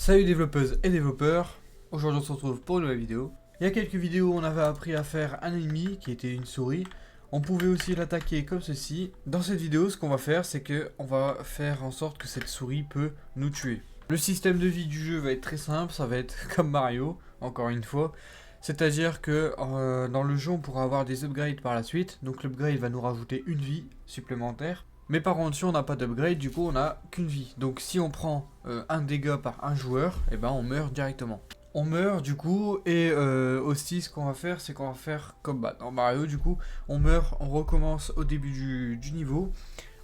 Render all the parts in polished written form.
Salut développeuses et développeurs, aujourd'hui on se retrouve pour une nouvelle vidéo. Il y a quelques vidéos on avait appris à faire un ennemi qui était une souris. On pouvait aussi l'attaquer comme ceci. Dans cette vidéo ce qu'on va faire c'est que on va faire en sorte que cette souris peut nous tuer. Le système de vie du jeu va être très simple, ça va être comme Mario, encore une fois. C'est-à-dire que dans le jeu on pourra avoir des upgrades par la suite. Donc l'upgrade va nous rajouter une vie supplémentaire. Mais par contre, si on n'a pas d'upgrade, du coup, on n'a qu'une vie. Donc, si on prend un dégât par un joueur, et ben on meurt directement. On meurt du coup, et aussi ce qu'on va faire, c'est qu'on va faire comme dans Mario, du coup, on meurt, on recommence au début du niveau.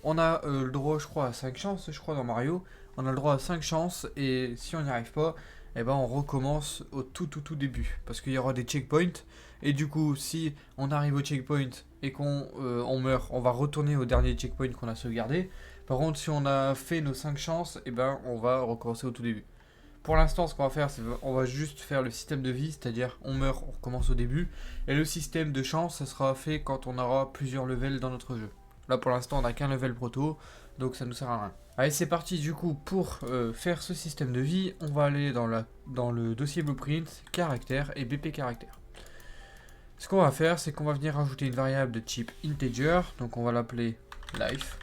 On a le droit, je crois, à 5 chances, je crois, dans Mario. On a le droit à 5 chances, et si on n'y arrive pas, et ben on recommence au tout début. Parce qu'il y aura des checkpoints, et du coup, si on arrive au checkpoint et qu'on meurt, on va retourner au dernier checkpoint qu'on a sauvegardé. Par contre, si on a fait nos 5 chances, et ben on va recommencer au tout début. Pour l'instant, ce qu'on va faire, c'est on va juste faire le système de vie, c'est-à-dire on meurt, on recommence au début. Et le système de chance, ça sera fait quand on aura plusieurs levels dans notre jeu. Là, pour l'instant, on n'a qu'un level proto, donc ça nous sert à rien. Allez, c'est parti du coup pour faire ce système de vie. On va aller dans le dossier blueprint, caractère et BP caractère. Ce qu'on va faire, c'est qu'on va venir rajouter une variable de type integer, donc on va l'appeler life.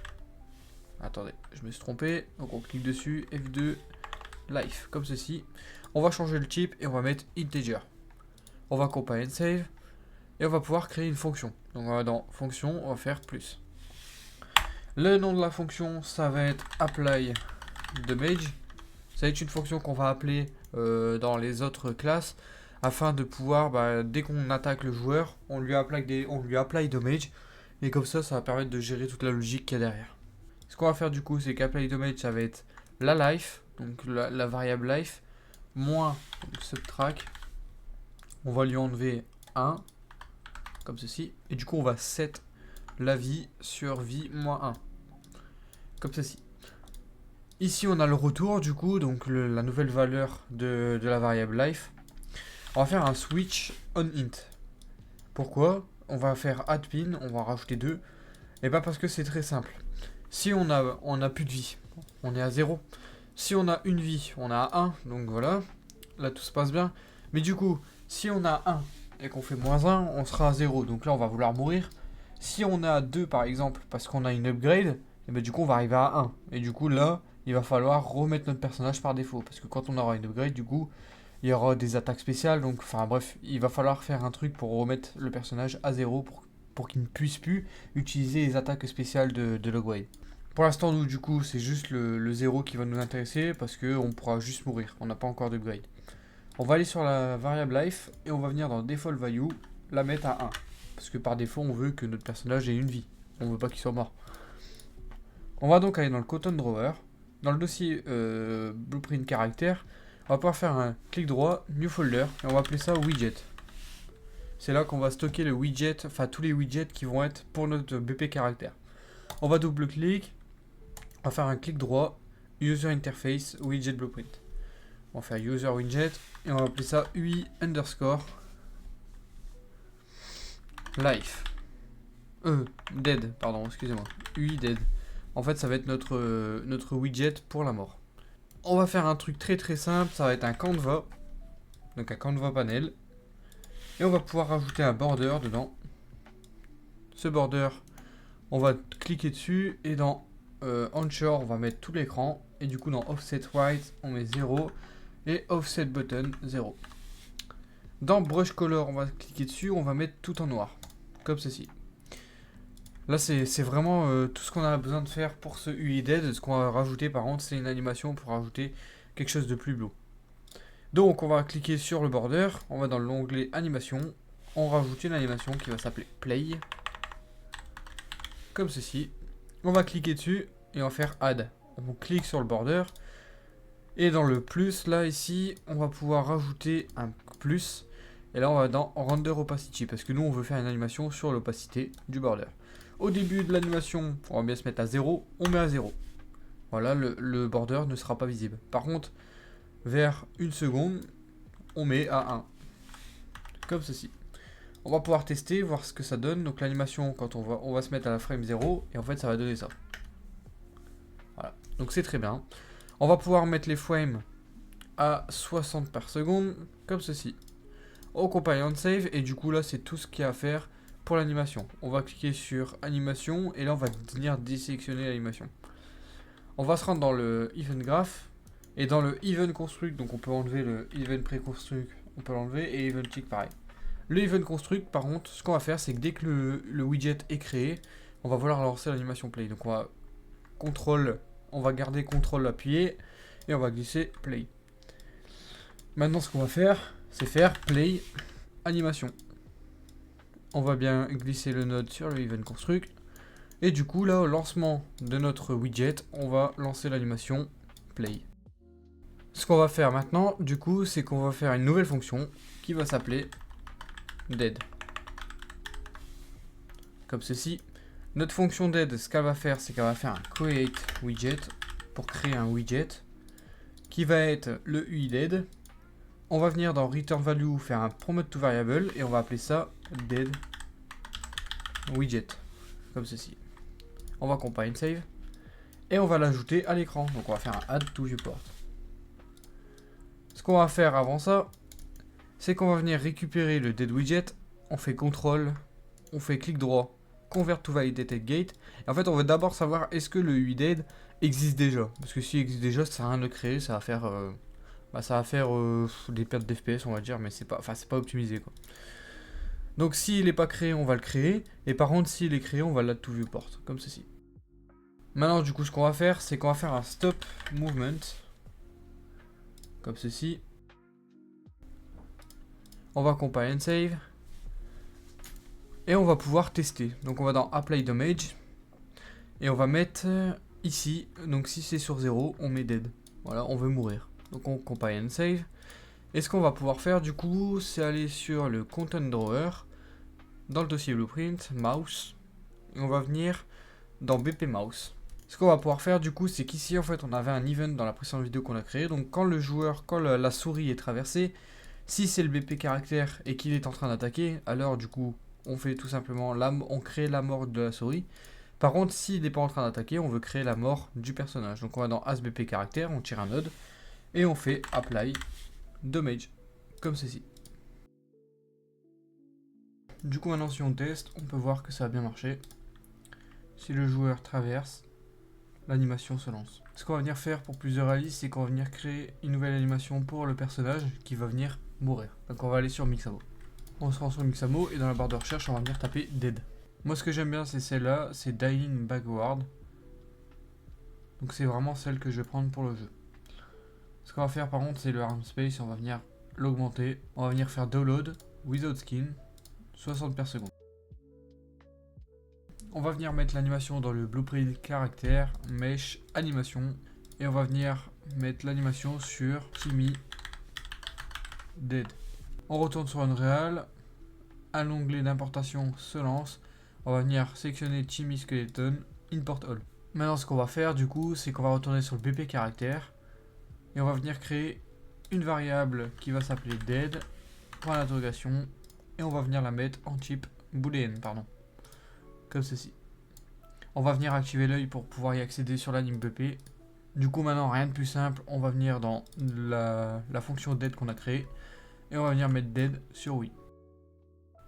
Attendez, je me suis trompé, donc on clique dessus, F2, life, comme ceci. On va changer le type et on va mettre integer. On va compile and save, et on va pouvoir créer une fonction. Donc on va dans fonction, on va faire plus. Le nom de la fonction, ça va être apply damage. Ça va être une fonction qu'on va appeler dans les autres classes, afin de pouvoir, dès qu'on attaque le joueur, on lui apply damage, et comme ça va permettre de gérer toute la logique qu'il y a derrière. Ce qu'on va faire du coup, c'est qu'apply damage, ça va être la life, donc la variable life, moins subtract, on va lui enlever 1, comme ceci, et du coup on va set la vie sur vie moins 1, comme ceci. Ici on a le retour du coup, donc la nouvelle valeur de la variable life. On va faire un switch on int. Pourquoi? On va faire add pin, on va en rajouter 2. Et pas parce que c'est très simple. Si on a plus de vie, on est à 0. Si on a une vie, on a 1. Donc voilà, là tout se passe bien. Mais du coup, si on a 1 et qu'on fait moins 1, on sera à 0. Donc là on va vouloir mourir. Si on a 2 par exemple, parce qu'on a une upgrade, et ben du coup on va arriver à 1. Et du coup là, il va falloir remettre notre personnage par défaut. Parce que quand on aura une upgrade, du coup, il y aura des attaques spéciales, donc enfin bref, il va falloir faire un truc pour remettre le personnage à 0 pour qu'il ne puisse plus utiliser les attaques spéciales de l'upgrade. Pour l'instant, nous, du coup, c'est juste le 0 qui va nous intéresser parce qu'on pourra juste mourir, on n'a pas encore d'upgrade. On va aller sur la variable life et on va venir dans default value, la mettre à 1. Parce que par défaut, on veut que notre personnage ait une vie, on veut pas qu'il soit mort. On va donc aller dans le cotton drawer, dans le dossier blueprint caractère. On va pouvoir faire un clic droit, new folder, et on va appeler ça widget. C'est là qu'on va stocker le widget, enfin tous les widgets qui vont être pour notre BP caractère. On va double-clic, on va faire un clic droit, user interface, widget blueprint. On va faire user widget, et on va appeler ça UI underscore life. Dead, pardon, excusez-moi. UI dead. En fait, ça va être notre widget pour la mort. On va faire un truc très simple, ça va être un canvas, donc un canvas panel, et on va pouvoir rajouter un border dedans. Ce border, on va cliquer dessus, et dans onshore, on va mettre tout l'écran, et du coup dans offset right, on met 0, et offset button 0. Dans brush color, on va cliquer dessus, on va mettre tout en noir, comme ceci. Là, c'est vraiment tout ce qu'on a besoin de faire pour ce UI dead. Ce qu'on va rajouter, par contre, c'est une animation pour rajouter quelque chose de plus bleu. Donc, on va cliquer sur le border. On va dans l'onglet animation. On rajoute une animation qui va s'appeler play. Comme ceci. On va cliquer dessus et on va faire add. On clique sur le border. Et dans le plus, là, ici, on va pouvoir rajouter un plus. Et là, on va dans render opacity. Parce que nous, on veut faire une animation sur l'opacité du border. Au début de l'animation, on va bien se mettre à 0, on met à 0. Voilà, le border ne sera pas visible. Par contre, vers 1 seconde, on met à 1. Comme ceci. On va pouvoir tester, voir ce que ça donne. Donc l'animation, quand on va se mettre à la frame 0, et en fait ça va donner ça. Voilà, donc c'est très bien. On va pouvoir mettre les frames à 60 par seconde, comme ceci. On compile on save, et du coup là c'est tout ce qu'il y a à faire pour l'animation. On va cliquer sur animation, et là on va venir désélectionner l'animation. On va se rendre dans le event graph, et dans le event construct, donc on peut enlever le event préconstruct, on peut l'enlever, et event tick pareil. Le event construct, par contre, ce qu'on va faire, c'est que dès que le widget est créé, on va vouloir lancer l'animation play. Donc on va garder contrôle appuyé et on va glisser play. Maintenant, ce qu'on va faire, c'est faire play animation. On va bien glisser le node sur le event construct. Et du coup, là, au lancement de notre widget, on va lancer l'animation play. Ce qu'on va faire maintenant, du coup, c'est qu'on va faire une nouvelle fonction qui va s'appeler dead. Comme ceci. Notre fonction dead, ce qu'elle va faire, c'est qu'elle va faire un create widget pour créer un widget qui va être le UI dead. On va venir dans return value faire un promote to variable et on va appeler ça dead widget. Comme ceci. On va compile save et on va l'ajouter à l'écran. Donc on va faire un add to viewport. Ce qu'on va faire avant ça, c'est qu'on va venir récupérer le dead widget. On fait CTRL, on fait clic droit, convert to validated gate. Et en fait, on veut d'abord savoir est-ce que le UI dead existe déjà. Parce que s'il existe déjà, ça sert à rien de le créer, ça va faire des pertes d'FPS, on va dire, mais c'est pas optimisé quoi. Donc s'il n'est pas créé, on va le créer. Et par contre, s'il est créé, on va l'add to viewport, comme ceci. Maintenant, du coup, ce qu'on va faire, c'est qu'on va faire un stop movement, comme ceci. On va compile and save. Et on va pouvoir tester. Donc on va dans Apply Damage. Et on va mettre ici. Donc si c'est sur 0, on met dead. Voilà, on veut mourir. Donc on compile and save. Et ce qu'on va pouvoir faire du coup, c'est aller sur le Content Drawer. Dans le dossier Blueprint, Mouse. Et on va venir dans BP Mouse. Ce qu'on va pouvoir faire du coup, c'est qu'ici en fait on avait un event dans la précédente vidéo qu'on a créé. Donc quand la souris est traversée, si c'est le BP caractère et qu'il est en train d'attaquer, alors du coup on fait tout simplement on crée la mort de la souris. Par contre, s'il n'est pas en train d'attaquer, on veut créer la mort du personnage. Donc on va dans AsBP caractère, on tire un node et on fait apply damage comme ceci. Du coup maintenant si on teste, on peut voir que ça a bien marché. Si le joueur traverse, l'animation se lance. Ce qu'on va venir faire pour plusieurs alices, c'est qu'on va venir créer une nouvelle animation pour le personnage qui va venir mourir. Donc on va aller sur Mixamo. On se rend sur Mixamo et dans la barre de recherche, on va venir taper dead. Moi ce que j'aime bien c'est celle-là, c'est Dying Backward. Donc c'est vraiment celle que je vais prendre pour le jeu. Ce qu'on va faire par contre c'est le arm space, on va venir l'augmenter. On va venir faire download without skin, 60 per seconde. On va venir mettre l'animation dans le blueprint caractère, mesh, animation. Et on va venir mettre l'animation sur Timmy Dead. On retourne sur Unreal. Un onglet d'importation se lance. On va venir sélectionner Timmy Skeleton, Import All. Maintenant ce qu'on va faire du coup, c'est qu'on va retourner sur le BP caractère. Et on va venir créer une variable qui va s'appeler Dead, point d'interrogation. Et on va venir la mettre en type boolean, pardon. Comme ceci. On va venir activer l'œil pour pouvoir y accéder sur l'anime BP. Du coup maintenant rien de plus simple, on va venir dans la fonction dead qu'on a créée et on va venir mettre dead sur oui.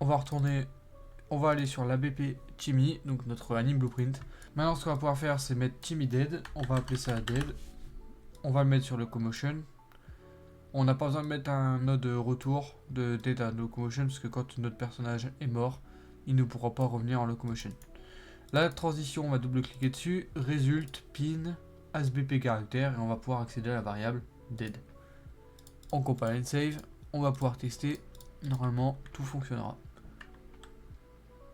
On va aller sur l'ABP Timmy, donc notre anime blueprint. Maintenant ce qu'on va pouvoir faire c'est mettre Timmy dead, on va appeler ça dead. On va le mettre sur le commotion. On n'a pas besoin de mettre un node retour de dead à locomotion parce que quand notre personnage est mort, il ne pourra pas revenir en locomotion. La transition, on va double-cliquer dessus, résulte, pin, asbp caractère, et on va pouvoir accéder à la variable dead. On compile and save, on va pouvoir tester, normalement tout fonctionnera.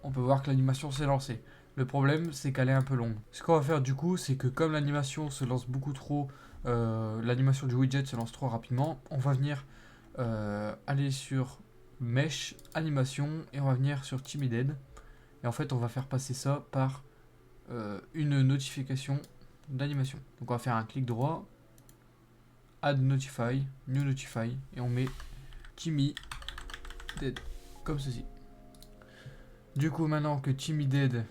On peut voir que l'animation s'est lancée. Le problème, c'est qu'elle est un peu longue. Ce qu'on va faire du coup, c'est que comme l'animation se lance beaucoup trop, l'animation du widget se lance trop rapidement, on va venir aller sur mesh, animation, et on va venir sur Timmy Dead. Et en fait, on va faire passer ça par une notification d'animation. Donc, on va faire un clic droit, Add Notify, New Notify, et on met Timmy Dead, comme ceci. Du coup, maintenant que Timmy Dead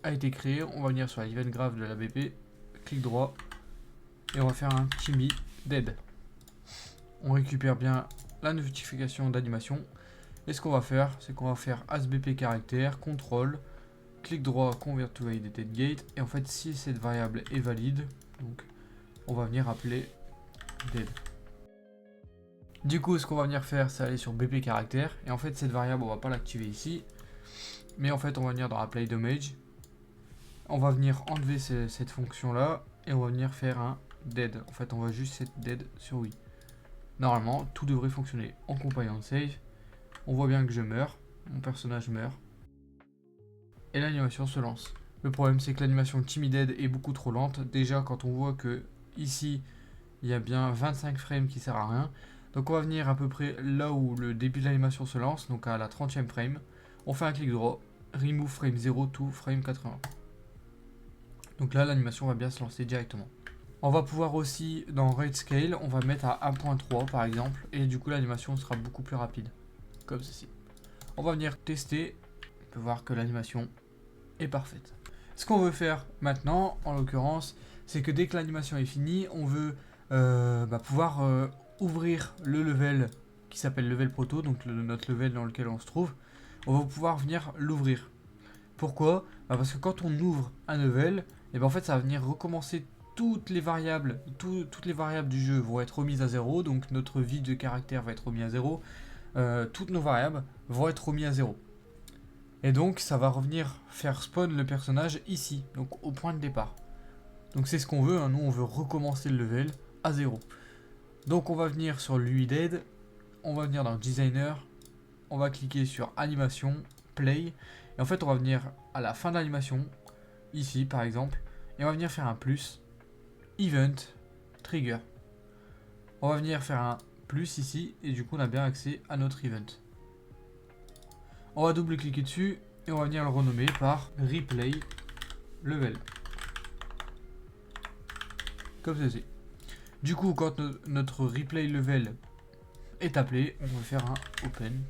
a été créé, on va venir sur l'event graph de la BP, clic droit, et on va faire un Timmy Dead. on récupère bien la notification d'animation. Et ce qu'on va faire, c'est qu'on va faire asbp caractère, contrôle, clic droit, convert to validated gate. Et en fait, si cette variable est valide, donc on va venir appeler dead. Du coup, ce qu'on va venir faire, c'est aller sur bp caractère. Et en fait, cette variable, on va pas l'activer ici. Mais en fait, on va venir dans apply damage. On va venir enlever cette fonction-là. Et on va venir faire un dead. En fait, on va juste set dead sur oui. Normalement, tout devrait fonctionner. On compile on save. On voit bien que je meurs. Mon personnage meurt. Et l'animation se lance. Le problème, c'est que l'animation Timided est beaucoup trop lente. Déjà, quand on voit que ici, il y a bien 25 frames qui sert à rien. Donc on va venir à peu près là où le début de l'animation se lance, donc à la 30e frame. On fait un clic droit, remove frame 0 to frame 80. Donc là l'animation va bien se lancer directement. On va pouvoir aussi dans rate scale, on va mettre à 1.3 par exemple, et du coup l'animation sera beaucoup plus rapide, comme ceci. On va venir tester, on peut voir que l'animation est parfaite. Ce qu'on veut faire maintenant, en l'occurrence, c'est que dès que l'animation est finie, on veut pouvoir ouvrir le level qui s'appelle level proto, donc notre level dans lequel on se trouve. On va pouvoir venir l'ouvrir. Pourquoi? Parce que quand on ouvre un level, et en fait ça va venir recommencer toutes les variables du jeu vont être remises à 0, donc notre vie de caractère va être remis à 0, toutes nos variables vont être remises à 0. Et donc ça va revenir faire spawn le personnage ici, donc au point de départ. Donc c'est ce qu'on veut, hein. Nous on veut recommencer le level à 0. Donc on va venir sur l'UI dead, on va venir dans designer, on va cliquer sur animation, play, et en fait on va venir à la fin de l'animation, ici par exemple, et on va venir faire un plus, event, trigger. On va venir faire un plus ici, et du coup on a bien accès à notre event. On va double cliquer dessus, et on va venir le renommer par replay level. Comme ceci. Du coup, quand notre replay level est appelé, on va faire un open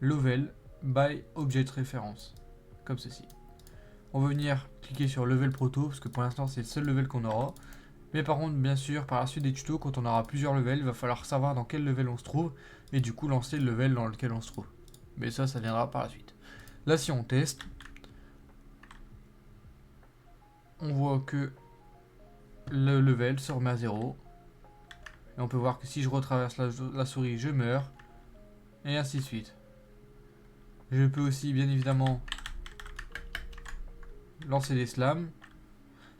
level by object reference, comme ceci. On va venir cliquer sur level proto, parce que pour l'instant c'est le seul level qu'on aura. Mais par contre, bien sûr, par la suite des tutos, quand on aura plusieurs levels, il va falloir savoir dans quel level on se trouve, et du coup lancer le level dans lequel on se trouve. Mais ça viendra par la suite. Là, si on teste, on voit que le level se remet à 0. Et on peut voir que si je retraverse la souris, je meurs. Et ainsi de suite. Je peux aussi, bien évidemment, lancer des slams.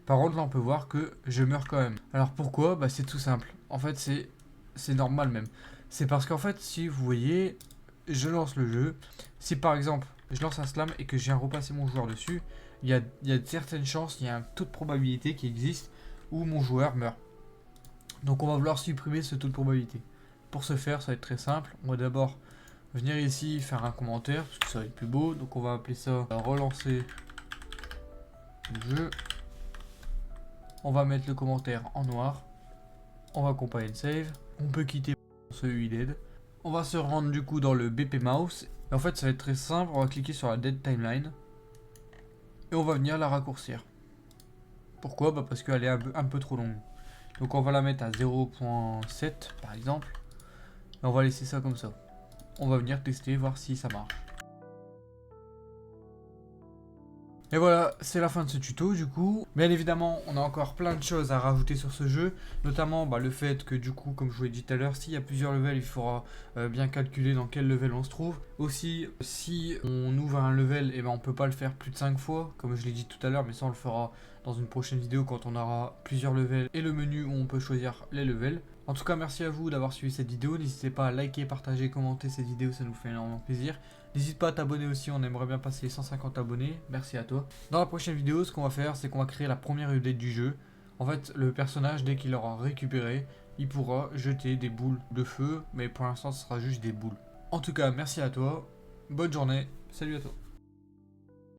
Par contre, là, on peut voir que je meurs quand même. Alors pourquoi? C'est tout simple. En fait, c'est normal même. C'est parce qu'en fait, si vous voyez, je lance le jeu. Si par exemple, je lance un slam et que je viens repasser mon joueur dessus, il y a certaines chances, il y a un taux de probabilité qui existe où mon joueur meurt. Donc on va vouloir supprimer ce taux de probabilité. Pour ce faire, ça va être très simple. On va d'abord venir ici, faire un commentaire, parce que ça va être plus beau. Donc on va appeler ça relancer le jeu. On va mettre le commentaire en noir. On va compile save. On peut quitter ce UI dead. On va se rendre du coup dans le BP mouse. Et en fait ça va être très simple. On va cliquer sur la dead timeline. Et on va venir la raccourcir. Pourquoi? Parce qu'elle est un peu trop longue. Donc on va la mettre à 0.7 par exemple. Et on va laisser ça comme ça. On va venir tester, voir si ça marche. Et voilà, c'est la fin de ce tuto du coup. Bien évidemment, on a encore plein de choses à rajouter sur ce jeu. Notamment le fait que du coup, comme je vous l'ai dit tout à l'heure, s'il y a plusieurs levels, il faudra bien calculer dans quel level on se trouve. Aussi, si on ouvre un level, on peut pas le faire plus de 5 fois, comme je l'ai dit tout à l'heure, mais ça on le fera dans une prochaine vidéo quand on aura plusieurs levels et le menu où on peut choisir les levels. En tout cas, merci à vous d'avoir suivi cette vidéo. N'hésitez pas à liker, partager, commenter cette vidéo, ça nous fait énormément plaisir. N'hésite pas à t'abonner aussi, on aimerait bien passer les 150 abonnés. Merci à toi. Dans la prochaine vidéo, ce qu'on va faire, c'est qu'on va créer la première update du jeu. En fait, le personnage, dès qu'il aura récupéré, il pourra jeter des boules de feu, mais pour l'instant, ce sera juste des boules. En tout cas, merci à toi. Bonne journée. Salut à toi.